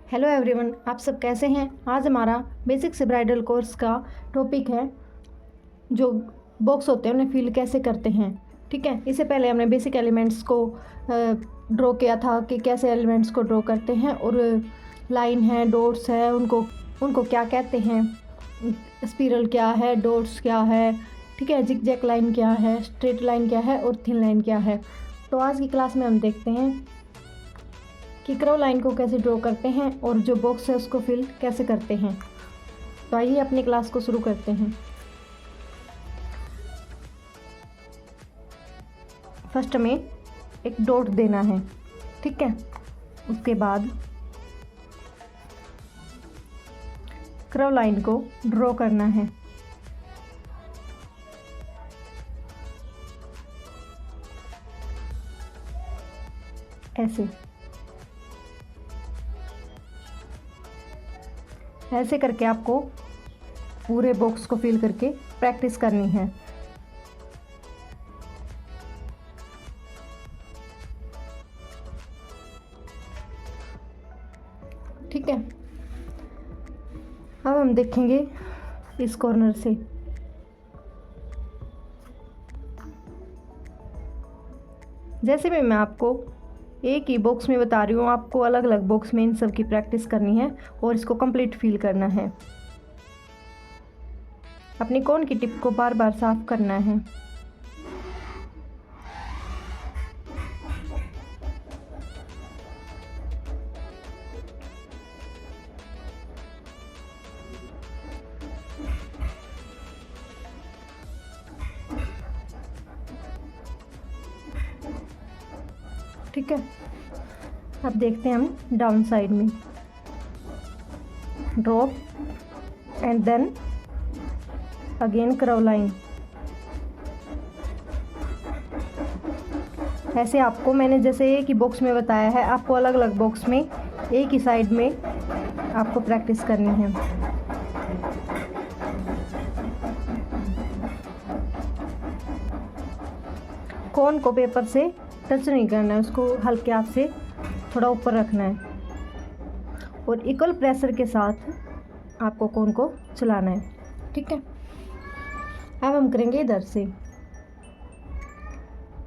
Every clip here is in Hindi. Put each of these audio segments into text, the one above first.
हेलो एवरीवन, आप सब कैसे हैं। आज हमारा बेसिक से ब्राइडल कोर्स का टॉपिक है जो बॉक्स होते हैं उन्हें फिल कैसे करते हैं। ठीक है, इससे पहले हमने बेसिक एलिमेंट्स को ड्रॉ किया था कि कैसे एलिमेंट्स को ड्रॉ करते हैं और लाइन है, डॉट्स है, उनको क्या कहते हैं, स्पिरल क्या है, डॉट्स क्या है, ठीक है, जिगजैग लाइन क्या है, स्ट्रेट लाइन क्या है और थिन लाइन क्या है। तो आज की क्लास में हम देखते हैं कि कर्व लाइन को कैसे ड्रॉ करते हैं और जो बॉक्स है उसको फिल कैसे करते हैं। तो आइए अपनी क्लास को शुरू करते हैं। फर्स्ट हमें एक डॉट देना है, ठीक है। उसके बाद कर्व लाइन को ड्रॉ करना है। ऐसे करके आपको पूरे बॉक्स को फिल करके प्रैक्टिस करनी है। ठीक है, अब हम देखेंगे इस कॉर्नर से। जैसे भी मैं आपको एक ही बॉक्स में बता रही हूँ, आपको अलग अलग बॉक्स में इन सब की प्रैक्टिस करनी है और इसको कंप्लीट फील करना है। अपनी कोन की टिप को बार बार साफ करना है। ठीक है, अब देखते हैं हम डाउन साइड में drop and then again curve line. ऐसे आपको मैंने जैसे एक ही बॉक्स में बताया है, आपको अलग अलग बॉक्स में एक ही साइड में आपको प्रैक्टिस करनी है। कोन को पेपर से टच नहीं करना है, उसको हल्के हाथ से थोड़ा ऊपर रखना है और इक्वल प्रेशर के साथ आपको कोन को चलाना है। ठीक है, अब हम करेंगे इधर से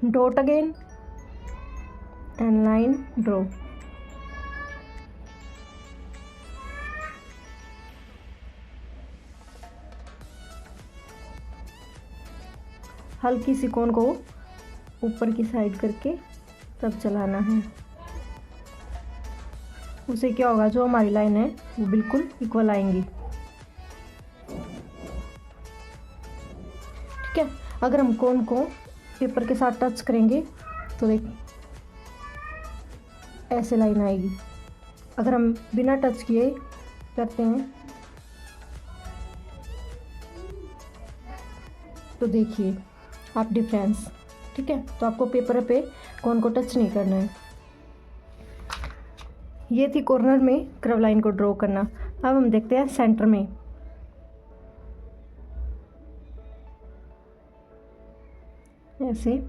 dot again and line draw. हल्की सी कोन को ऊपर की साइड करके तब चलाना है। उससे क्या होगा, जो हमारी लाइन है वो बिल्कुल इक्वल आएंगी। ठीक है, अगर हम कोन को पेपर के साथ टच करेंगे तो देख ऐसे लाइन आएगी। अगर हम बिना टच किए करते हैं तो देखिए आप डिफरेंस। ठीक है, तो आपको पेपर पे कोन को टच नहीं करना है। ये थी कॉर्नर में कर्व लाइन को ड्रॉ करना। अब हम देखते हैं सेंटर में। ऐसे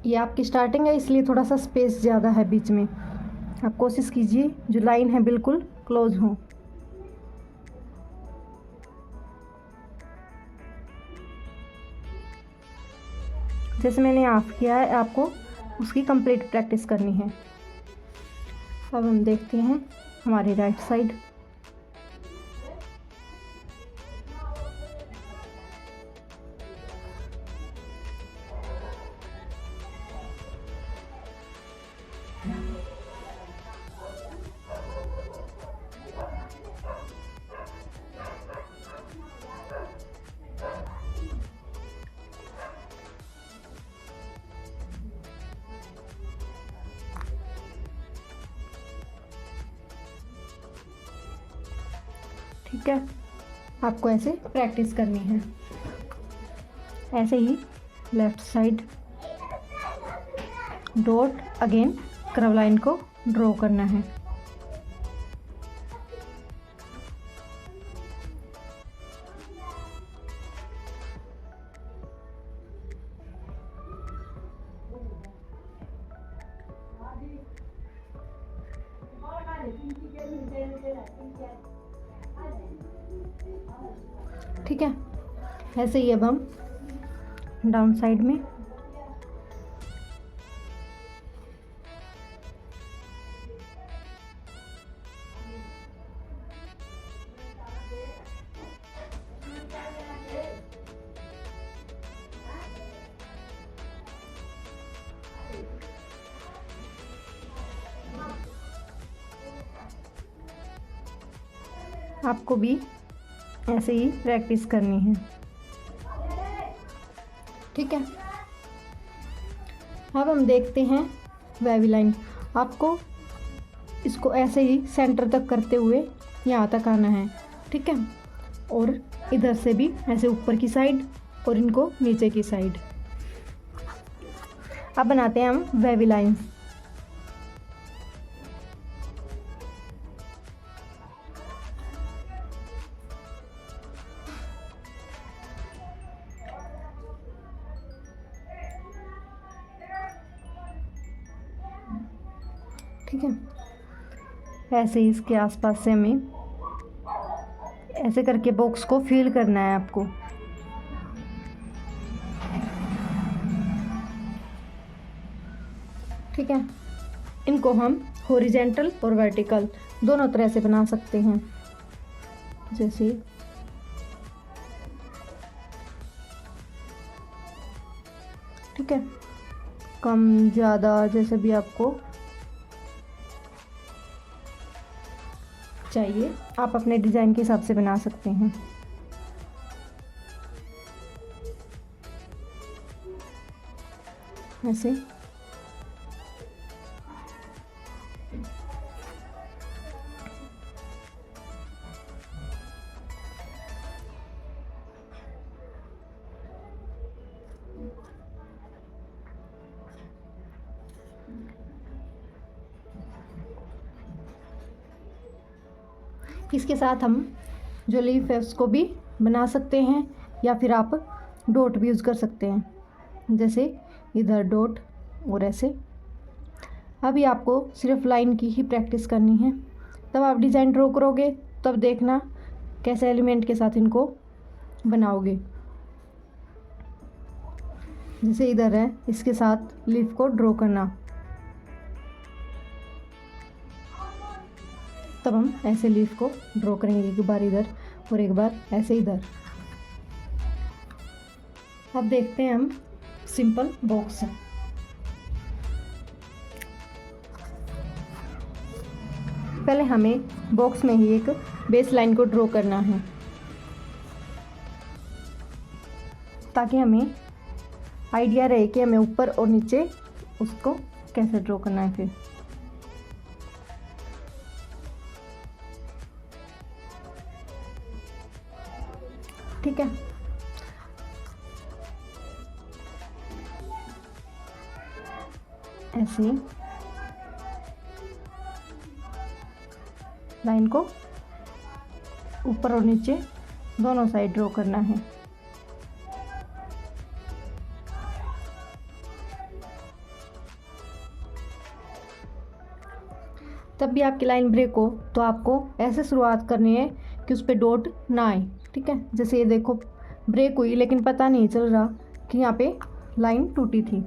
ये आपकी स्टार्टिंग है, इसलिए थोड़ा सा स्पेस ज़्यादा है बीच में। आप कोशिश कीजिए जो लाइन है बिल्कुल क्लोज हो। जैसे मैंने हाफ किया है, आपको उसकी कंप्लीट प्रैक्टिस करनी है। अब हम देखते हैं हमारी राइट साइड। ठीक है, आपको ऐसे प्रैक्टिस करनी है। ऐसे ही left side dot again curve line को ड्रॉ करना है। ठीक है, ऐसे ही अब हम डाउन साइड में आपको भी ऐसे ही प्रैक्टिस करनी है। ठीक है, अब हम देखते हैं वेवी लाइन। आपको इसको ऐसे ही सेंटर तक करते हुए यहाँ तक आना है। ठीक है, और इधर से भी ऐसे ऊपर की साइड और इनको नीचे की साइड। अब बनाते हैं हम वेवी लाइन्स। ठीक है, ऐसे ही इसके आसपास से हमें ऐसे करके बॉक्स को फिल करना है आपको। ठीक है, इनको हम हॉरिजेंटल और वर्टिकल दोनों तरह से बना सकते हैं। जैसे ठीक है, कम ज़्यादा जैसे भी आपको चाहिए आप अपने डिज़ाइन के हिसाब से बना सकते हैं। ऐसे इसके साथ हम जो लीफ है उसको भी बना सकते हैं, या फिर आप डॉट भी यूज़ कर सकते हैं। जैसे इधर डॉट और ऐसे। अभी आपको सिर्फ लाइन की ही प्रैक्टिस करनी है, तब आप डिज़ाइन ड्रॉ करोगे तब देखना कैसे एलिमेंट के साथ इनको बनाओगे। जैसे इधर है, इसके साथ लीफ को ड्रॉ करना, तब हम ऐसे लीफ को ड्रॉ करेंगे, एक बार इधर और एक बार ऐसे इधर। अब देखते हैं हम सिंपल बॉक्स। पहले हमें बॉक्स में ही एक बेस लाइन को ड्रॉ करना है, ताकि हमें आइडिया रहे कि हमें ऊपर और नीचे उसको कैसे ड्रॉ करना है। फिर ठीक है, ऐसे लाइन को ऊपर और नीचे दोनों साइड ड्रॉ करना है। तब भी आपकी लाइन ब्रेक हो तो आपको ऐसे शुरुआत करनी है कि उस पर डॉट ना आए। ठीक है, जैसे ये देखो ब्रेक हुई लेकिन पता नहीं चल रहा कि यहाँ पे लाइन टूटी थी।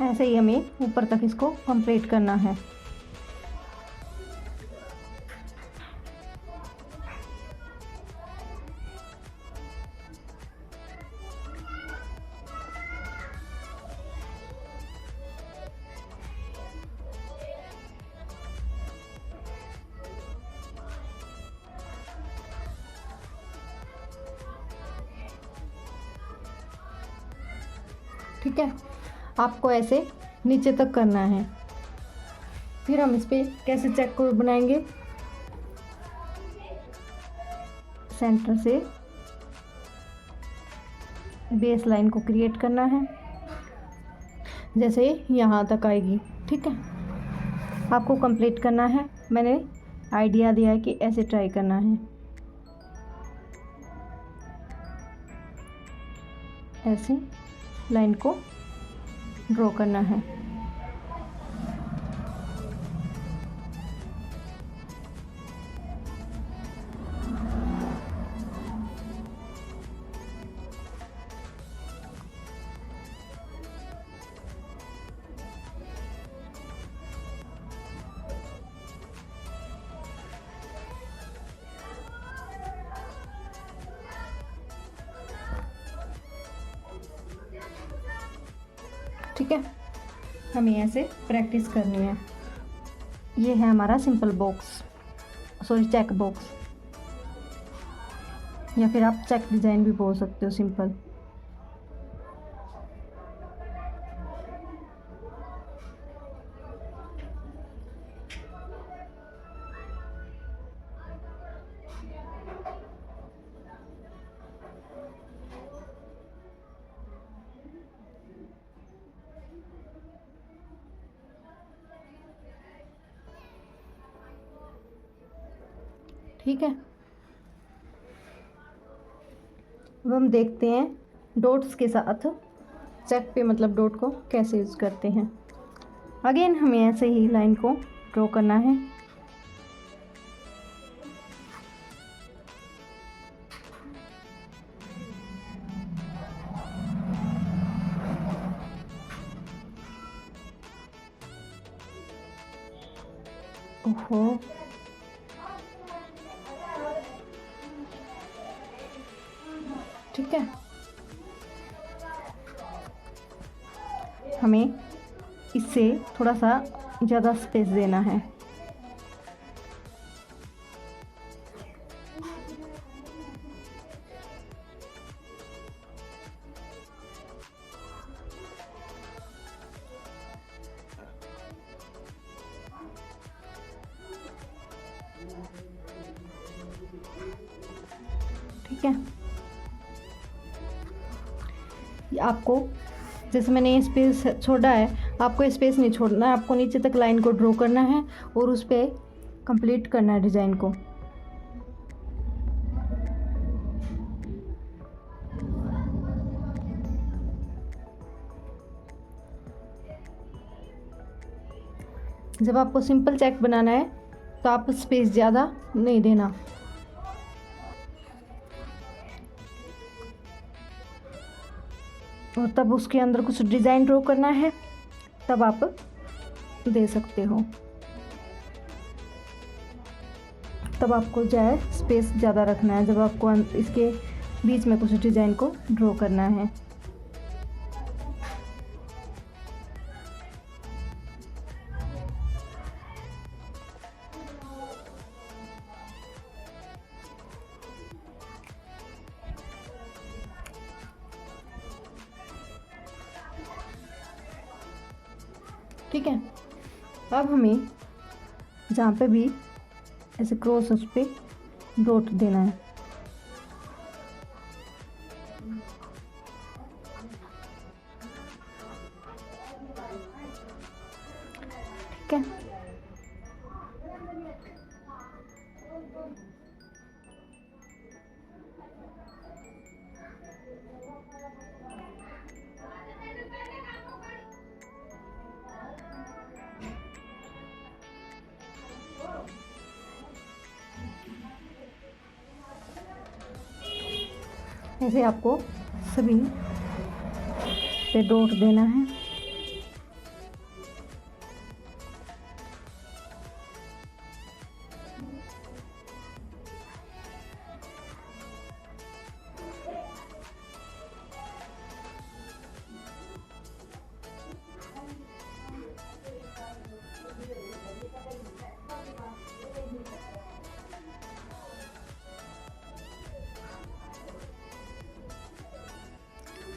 ऐसे ही हमें ऊपर तक इसको कंप्लीट करना है। ठीक है, आपको ऐसे नीचे तक करना है। फिर हम इस पर कैसे चेक कोड बनाएंगे, सेंटर से बेस लाइन को क्रिएट करना है जैसे यहाँ तक आएगी। ठीक है, आपको कंप्लीट करना है। मैंने आइडिया दिया है कि ऐसे ट्राई करना है, ऐसे लाइन को ड्रॉ करना है। ठीक है, हमें ऐसे प्रैक्टिस करनी है। ये है हमारा simple box, sorry check box, या फिर आप चेक डिज़ाइन भी बोल सकते हो, सिंपल। ठीक है, अब हम देखते हैं डॉट्स के साथ चेक पे, मतलब डॉट को कैसे यूज़ करते हैं। अगेन हमें ऐसे ही लाइन को ड्रॉ करना है। ओहो, ठीक है, हमें इससे थोड़ा सा ज़्यादा स्पेस देना है। ठीक है, आपको जैसे मैंने ये स्पेस छोड़ा है, आपको स्पेस नहीं छोड़ना है, आपको नीचे तक लाइन को ड्रॉ करना है और उस पर कंप्लीट करना है डिज़ाइन को। जब आपको सिंपल चेक बनाना है तो आप स्पेस ज़्यादा नहीं देना। और तब उसके अंदर कुछ डिज़ाइन ड्रॉ करना है, तब आप दे सकते हो। तब आपको जो है स्पेस ज़्यादा रखना है, जब आपको इसके बीच में कुछ डिज़ाइन को ड्रॉ करना है। ठीक है, अब हमें जहाँ पे भी ऐसे क्रॉस उस पर डॉट देना है। ठीक है, ऐसे आपको सभी पे डॉट देना है।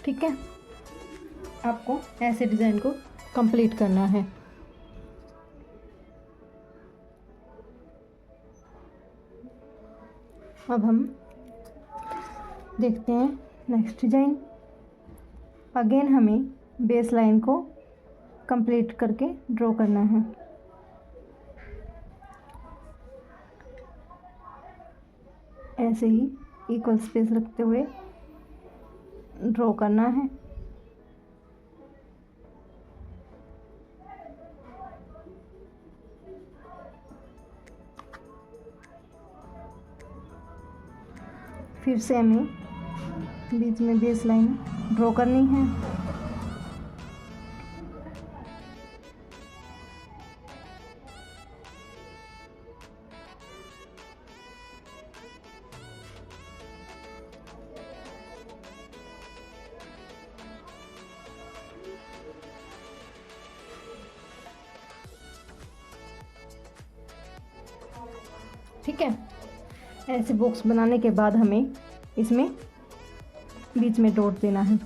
ठीक है, आपको ऐसे डिज़ाइन को कंप्लीट करना है। अब हम देखते हैं नेक्स्ट डिज़ाइन। अगेन हमें बेस लाइन को कंप्लीट करके ड्रॉ करना है। ऐसे ही इक्वल स्पेस रखते हुए ड्रॉ करना है। फिर से हमें बीच में बेस लाइन ड्रॉ करनी है। ठीक है, ऐसे बॉक्स बनाने के बाद हमें इसमें बीच में डॉट देना है।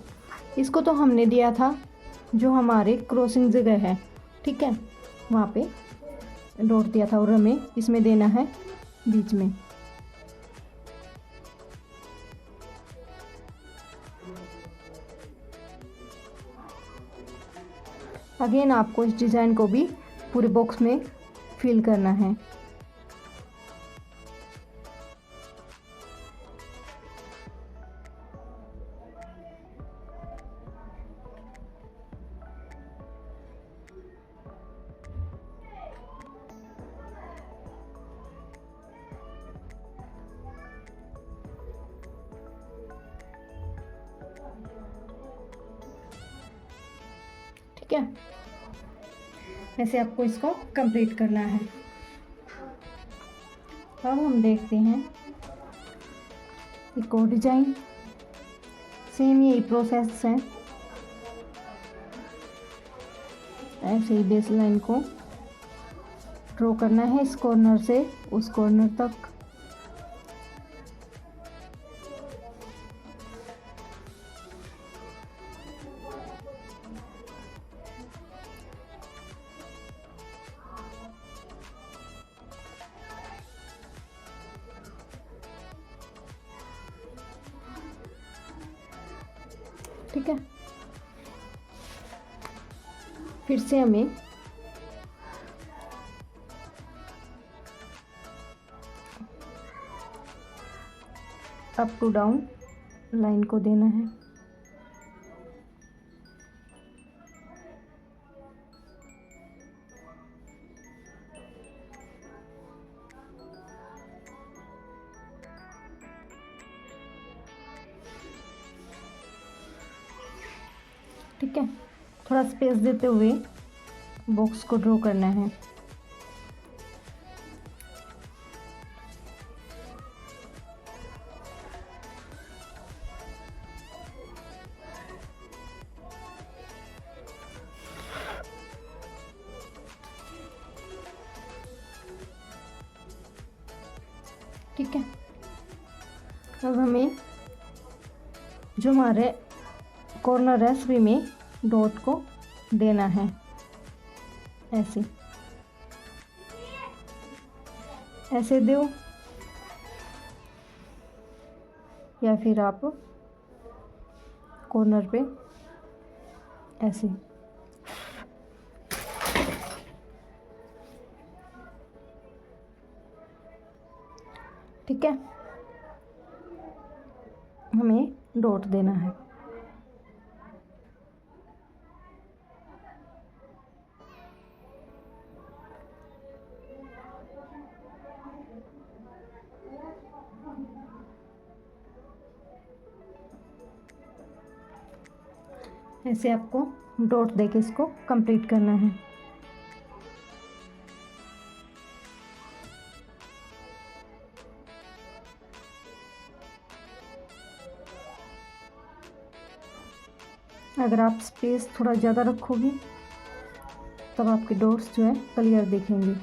इसको तो हमने दिया था जो हमारे क्रॉसिंग जगह है, ठीक है, वहाँ पे डॉट दिया था और हमें इसमें देना है बीच में। अगेन आपको इस डिज़ाइन को भी पूरे बॉक्स में फिल करना है। ठीक है, ऐसे आपको इसको कंप्लीट करना है। अब हम देखते हैं एक और डिजाइन, सेम यही प्रोसेस है। ऐसे ही बेस लाइन को ड्रॉ करना है इस कॉर्नर से उस कॉर्नर तक। ठीक है, फिर से हमें अप टू डाउन लाइन को देना है। ठीक है, थोड़ा स्पेस देते हुए बॉक्स को ड्रॉ करना है। ठीक है, अब हमें जो हमारे कॉर्नर है सभी में डॉट को देना है। ऐसे ऐसे दो या फिर आप कॉर्नर पे ऐसे। ठीक है, हमें डॉट देना है। ऐसे आपको डॉट देके इसको कंप्लीट करना है। अगर आप स्पेस थोड़ा ज़्यादा रखोगी तब आपके डॉट्स जो है क्लियर दिखेंगे।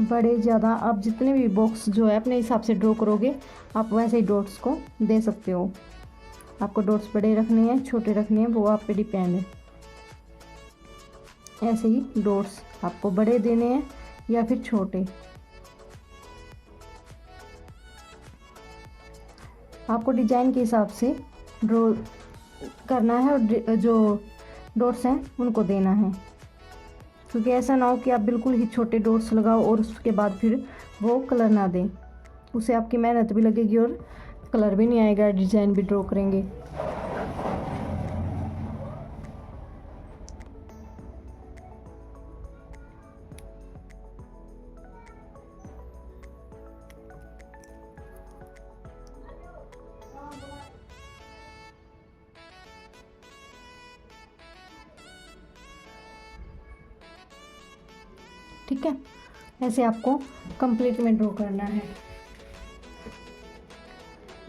बड़े ज़्यादा आप जितने भी बॉक्स जो है अपने हिसाब से ड्रॉ करोगे आप वैसे ही डॉट्स को दे सकते हो। आपको डॉट्स बड़े रखने हैं छोटे रखने हैं वो आप पे डिपेंड है। ऐसे ही डॉट्स आपको बड़े देने हैं या फिर छोटे। आपको डिजाइन के हिसाब से ड्रॉ करना है और जो डॉट्स हैं उनको देना है, क्योंकि ऐसा ना हो कि आप बिल्कुल ही छोटे डॉट्स लगाओ और उसके बाद फिर वो कलर ना दें, उससे आपकी मेहनत भी लगेगी और कलर भी नहीं आएगा, डिज़ाइन भी ड्रॉ करेंगे। ठीक है, ऐसे आपको कंप्लीट में ड्रॉ करना है।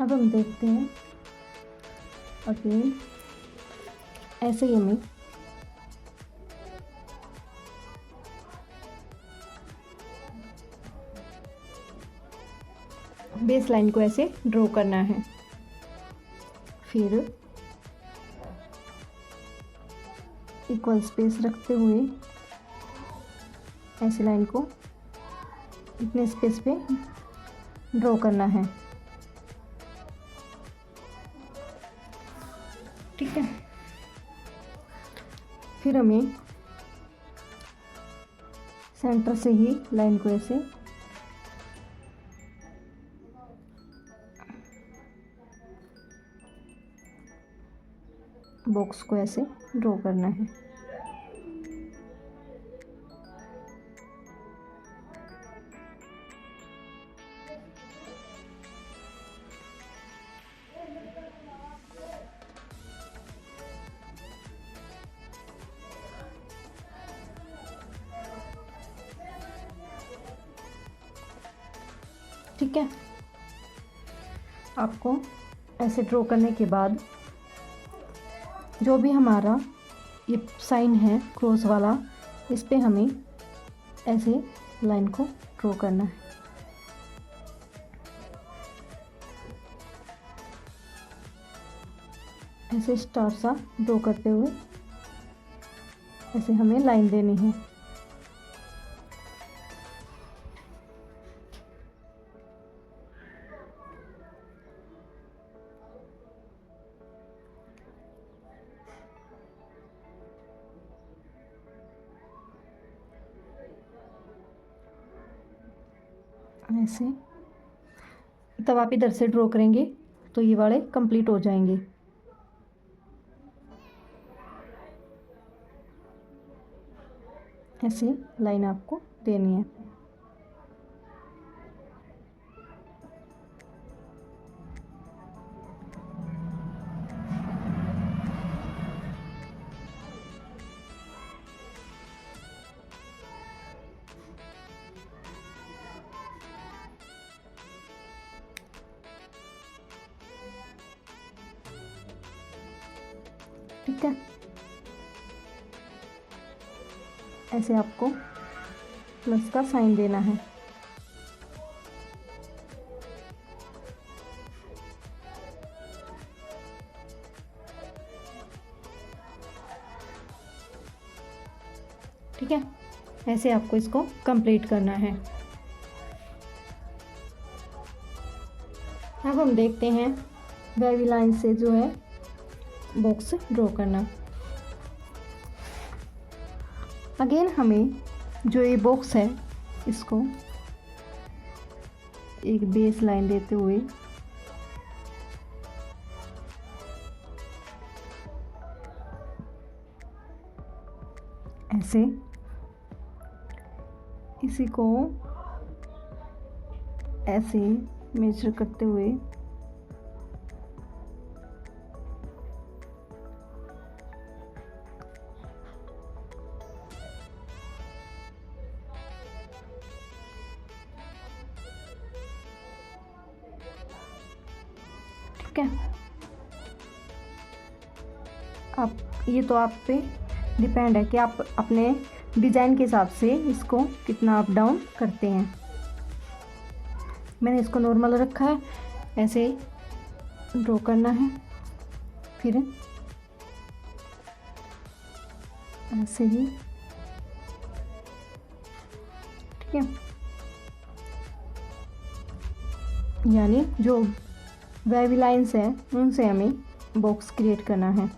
अब हम देखते हैं अगेन, ऐसे ही हमें बेस लाइन को ऐसे ड्रॉ करना है। फिर इक्वल स्पेस रखते हुए ऐसे लाइन को इतने स्पेस पे ड्रॉ करना है। ठीक है, फिर हमें सेंटर से ही लाइन को ऐसे बॉक्स को ऐसे ड्रॉ करना है। ठीक है, आपको ऐसे ड्रॉ करने के बाद जो भी हमारा ये साइन है क्रॉस वाला, इस पे हमें ऐसे लाइन को ड्रॉ करना है। ऐसे स्टार सा ड्रॉ करते हुए ऐसे हमें लाइन देनी है। ऐसे तब आप इधर से ड्रॉ करेंगे तो ये वाले कंप्लीट हो जाएंगे। ऐसे लाइन आपको देनी है। ठीक है, ऐसे आपको प्लस का साइन देना है। ठीक है, ऐसे आपको इसको कंप्लीट करना है। अब हम देखते हैं वेवी लाइन से जो है बॉक्स ड्रॉ करना। अगेन हमें जो ये बॉक्स है इसको एक बेस लाइन देते हुए ऐसे इसी को ऐसे मेजर करते हुए ठीक है, आप ये तो आप पे डिपेंड है कि आप अपने डिज़ाइन के हिसाब से इसको कितना अप डाउन करते हैं। मैंने इसको नॉर्मल रखा है, ऐसे ड्रॉ करना है। फिर ऐसे ही, ठीक है, यानी जो वेवी लाइन्स हैं उनसे हमें बॉक्स क्रिएट करना है।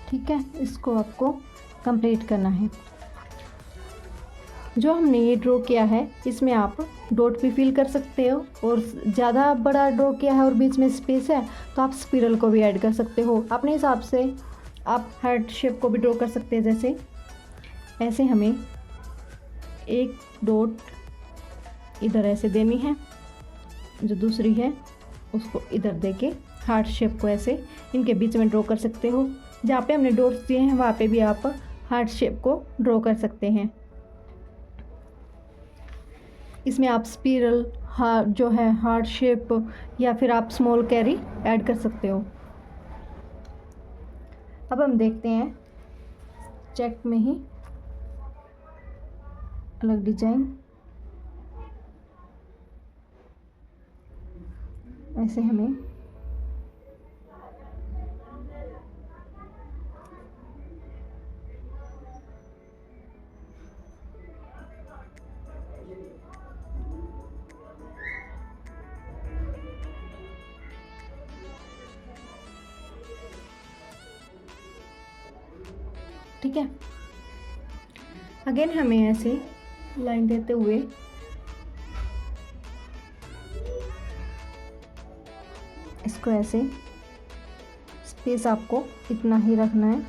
ठीक है, इसको आपको कंप्लीट करना है। जो हमने ये ड्रॉ किया है इसमें आप डॉट भी फिल कर सकते हो, और ज़्यादा बड़ा ड्रॉ किया है और बीच में स्पेस है तो आप स्पिरल को भी ऐड कर सकते हो अपने हिसाब से। आप हार्ट शेप को भी ड्रॉ कर सकते हैं। जैसे ऐसे हमें एक डॉट इधर ऐसे देनी है, जो दूसरी है उसको इधर देके हार्ट शेप को ऐसे इनके बीच में ड्रॉ कर सकते हो। जहाँ पे हमने डॉट्स दिए हैं वहाँ पे भी आप हार्ट शेप को ड्रॉ कर सकते हैं। इसमें आप स्पिरल जो है हार्ट शेप या फिर आप स्मॉल कैरी ऐड कर सकते हो। अब हम देखते हैं चेक में ही अलग डिजाइन। ऐसे हमें ठीक है। अगेन हमें ऐसे लाइन देते हुए इसको ऐसे स्पेस आपको इतना ही रखना है।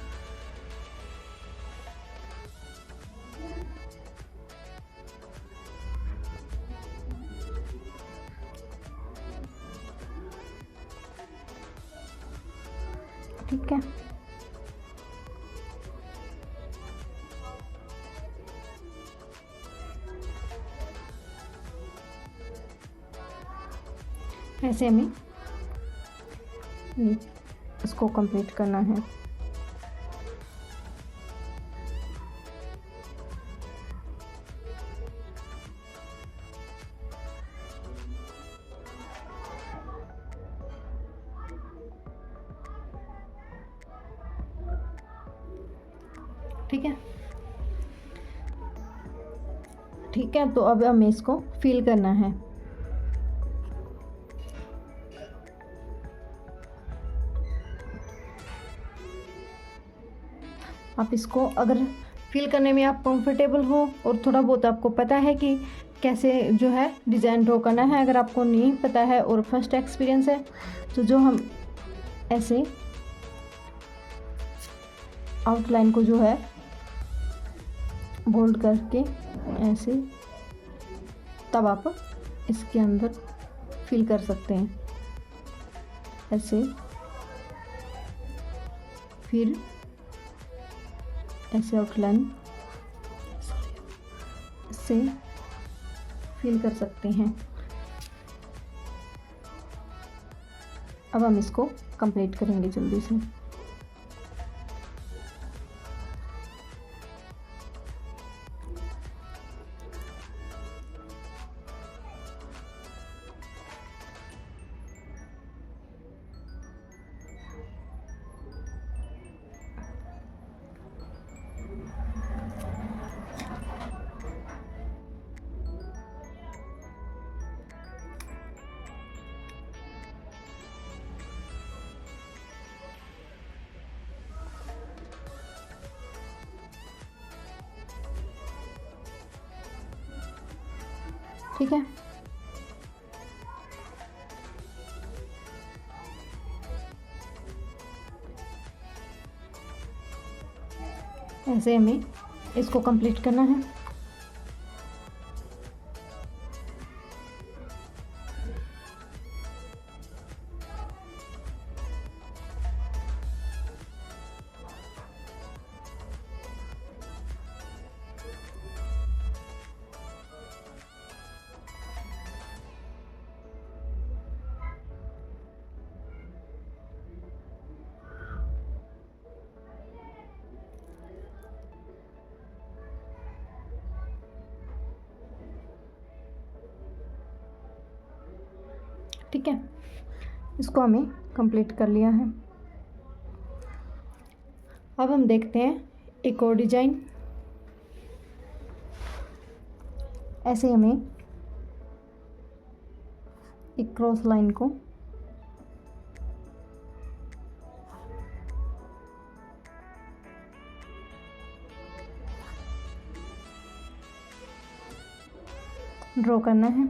ठीक है, ऐसे हमें इसको कंप्लीट करना है। ठीक है, ठीक है। तो अब हमें इसको फिल करना है। आप इसको अगर फिल करने में आप कंफर्टेबल हो और थोड़ा बहुत आपको पता है कि कैसे जो है डिज़ाइन ड्रॉ करना है, अगर आपको नहीं पता है और फर्स्ट एक्सपीरियंस है तो जो हम ऐसे आउटलाइन को जो है बोल्ड करके ऐसे तब आप इसके अंदर फिल कर सकते हैं ऐसे। फिर ऐसे आउटलाइन से फिल कर सकते हैं। अब हम इसको कंप्लीट करेंगे जल्दी से। ठीक है, ऐसे हमें इसको कंप्लीट करना है। ठीक है, इसको हमें कंप्लीट कर लिया है। अब हम देखते हैं एक और डिजाइन। ऐसे हमें एक क्रॉस लाइन को ड्रॉ करना है।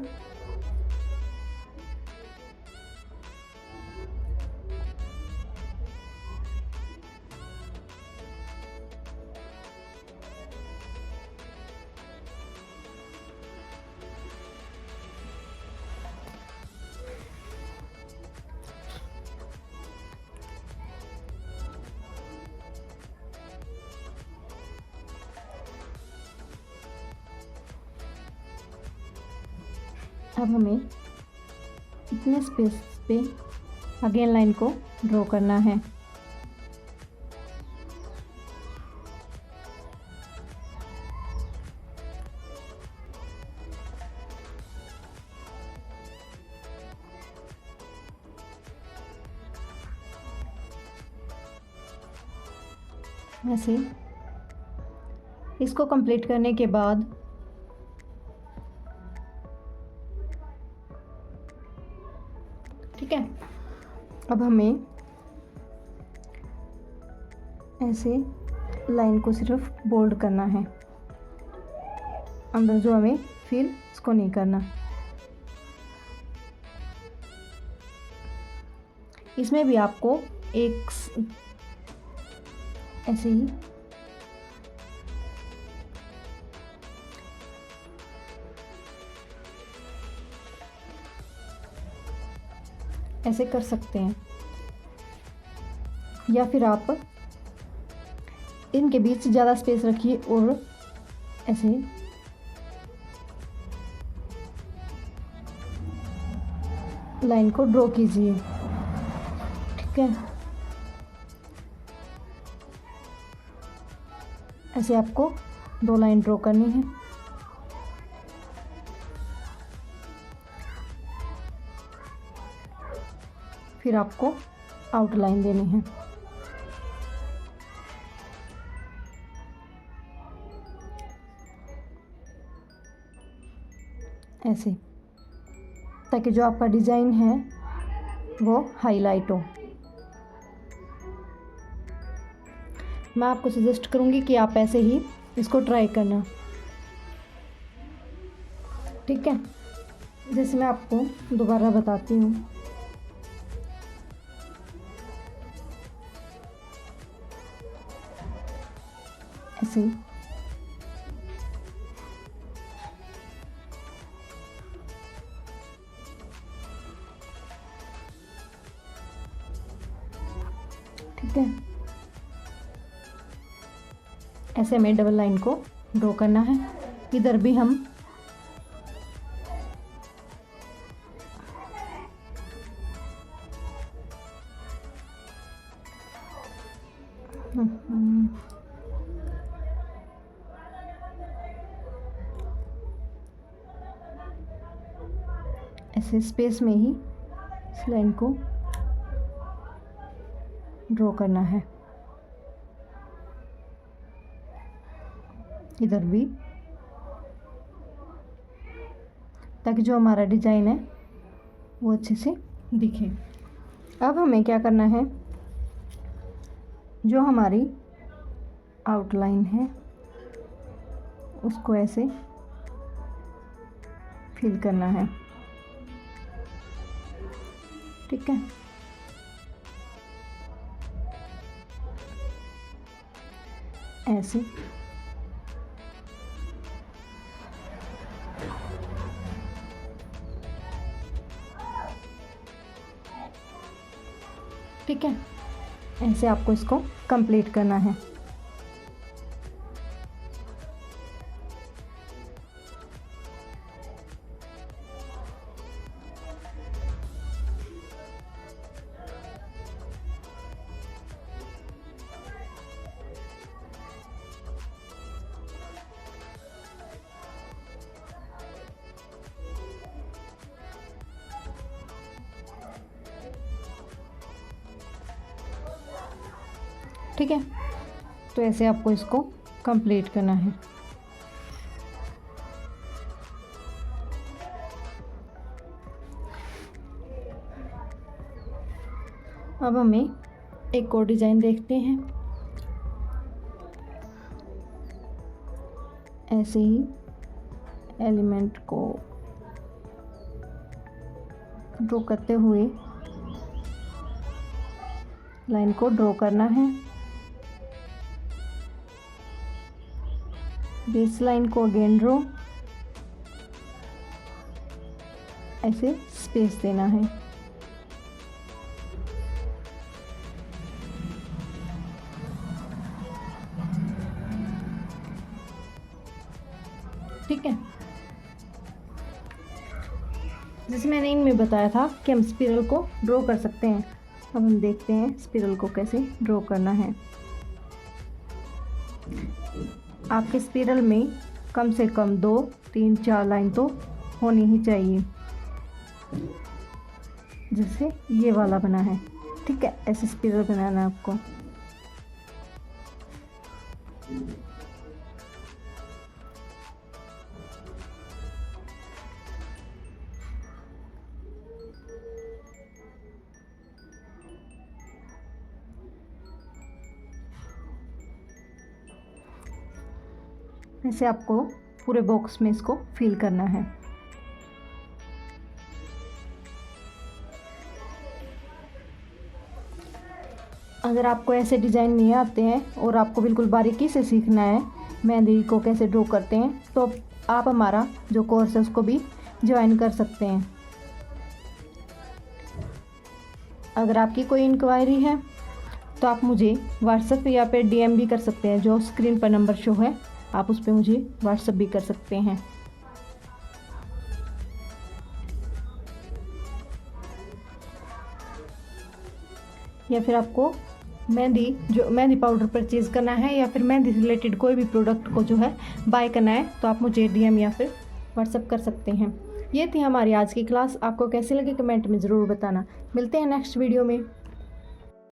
अब हमें इतने स्पेस पे अगेन लाइन को ड्रॉ करना है। ऐसे इसको कंप्लीट करने के बाद ठीक है, अब हमें ऐसे लाइन को सिर्फ बोल्ड करना है, अंदर जो हमें फिल इसको नहीं करना। इसमें भी आपको एक ऐसे ही ऐसे कर सकते हैं, या फिर आप इनके बीच ज़्यादा स्पेस रखिए और ऐसे लाइन को ड्रॉ कीजिए। ठीक है, ऐसे आपको 2 लाइन ड्रॉ करनी है। फिर आपको आउटलाइन देनी है ऐसे, ताकि जो आपका डिज़ाइन है वो हाईलाइट हो। मैं आपको सजेस्ट करूँगी कि आप ऐसे ही इसको ट्राई करना। ठीक है, जैसे मैं आपको दोबारा बताती हूँ। ऐसे ठीक है, ऐसे हमें डबल लाइन को ड्रॉ करना है। इधर भी हम ऐसे स्पेस में ही इस लाइन को ड्रॉ करना है। इधर भी, ताकि जो हमारा डिज़ाइन है वो अच्छे से दिखे। अब हमें क्या करना है, जो हमारी आउटलाइन है उसको ऐसे फिल करना है। ठीक है, ऐसे ठीक है, ऐसे आपको इसको कंप्लीट करना है। ठीक है। तो ऐसे आपको इसको कंप्लीट करना है। अब हमें एक और डिज़ाइन देखते हैं। ऐसे ही एलिमेंट को ड्रॉ करते हुए लाइन को ड्रॉ करना है। बेस लाइन को अगेन ड्रॉ, ऐसे स्पेस देना है। ठीक है, जैसे मैंने इनमें बताया था कि हम स्पिरल को ड्रॉ कर सकते हैं। अब हम देखते हैं स्पिरल को कैसे ड्रॉ करना है। आपके स्पिरल में कम से कम 2, 3, 4 लाइन तो होनी ही चाहिए, जैसे ये वाला बना है। ठीक है, ऐसे स्पिरल बनाना है आपको। ऐसे आपको पूरे बॉक्स में इसको फिल करना है। अगर आपको ऐसे डिज़ाइन नहीं आते हैं और आपको बिल्कुल बारीकी से सीखना है मेहंदी को कैसे ड्रॉ करते हैं, तो आप हमारा जो कोर्स है उसको भी ज्वाइन कर सकते हैं। अगर आपकी कोई इंक्वायरी है तो आप मुझे व्हाट्सएप या फिर DM भी कर सकते हैं। जो स्क्रीन पर नंबर शो है आप उस पर मुझे व्हाट्सएप भी कर सकते हैं। या फिर आपको मेहंदी पाउडर परचेज़ करना है या फिर मेहंदी रिलेटेड कोई भी प्रोडक्ट को जो है बाय करना है, तो आप मुझे DM या फिर व्हाट्सएप कर सकते हैं। ये थी हमारी आज की क्लास। आपको कैसी लगी कमेंट में ज़रूर बताना। मिलते हैं नेक्स्ट वीडियो में।